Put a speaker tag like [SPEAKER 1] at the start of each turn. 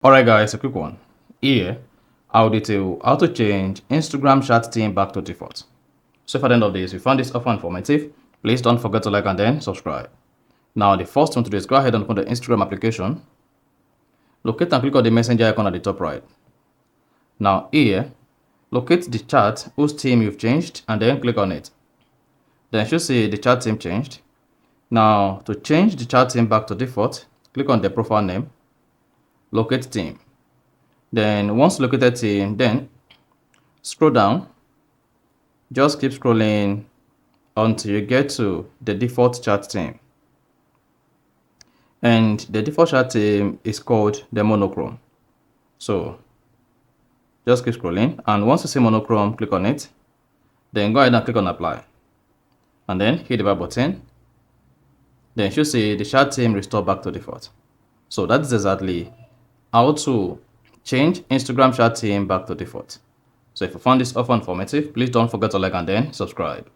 [SPEAKER 1] Alright guys, a quick one. Here, I'll detail how to change Instagram chat theme back to default. So if at the end of this, you found this offer informative, please don't forget to like and then subscribe. Now the first thing to do is go ahead and open the Instagram application. Locate and click on the messenger icon at the top right. Now here, locate the chat whose theme you've changed and then click on it. Then you should see the chat theme changed. Now to change the chat theme back to default, click on the profile name. Locate theme. Then once located theme, then scroll down. Just keep scrolling until you get to the default chat theme. And the default chat theme is called the monochrome. So just keep scrolling, and once you see monochrome, click on it. Then go ahead and click on apply. And then hit the back button. Then you should see the chat theme restore back to default. So that is exactly how to change Instagram chat theme back to default. So if you found this offer informative, please don't forget to like and then subscribe.